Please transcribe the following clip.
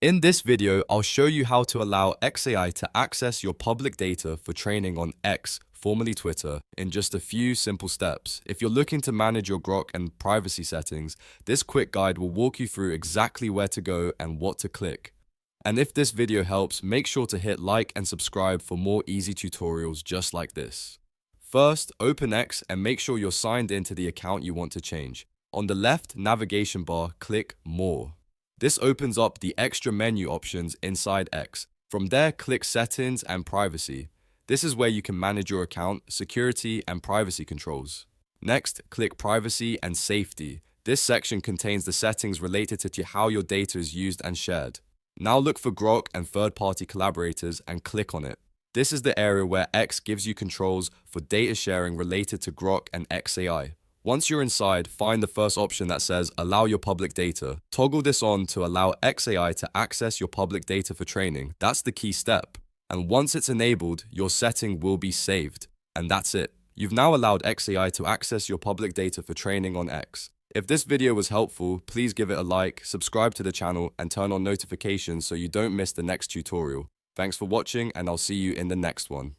In this video, I'll show you how to allow xAI to access your public data for training on X, formerly Twitter, in just a few simple steps. If you're looking to manage your Grok and privacy settings, this quick guide will walk you through exactly where to go and what to click. And if this video helps, make sure to hit like and subscribe for more easy tutorials just like this. First, open X and make sure you're signed into the account you want to change. On the left navigation bar, click More. This opens up the extra menu options inside X. From there, click Settings and Privacy. This is where you can manage your account, security, and privacy controls. Next, click Privacy and Safety. This section contains the settings related to how your data is used and shared. Now look for Grok and Third-Party Collaborators and click on it. This is the area where X gives you controls for data sharing related to Grok and xAI. Once you're inside, find the first option that says Allow your public data. Toggle this on to allow xAI to access your public data for training. That's the key step. And once it's enabled, your setting will be saved. And that's it. You've now allowed xAI to access your public data for training on X. If this video was helpful, please give it a like, subscribe to the channel, and turn on notifications so you don't miss the next tutorial. Thanks for watching, and I'll see you in the next one.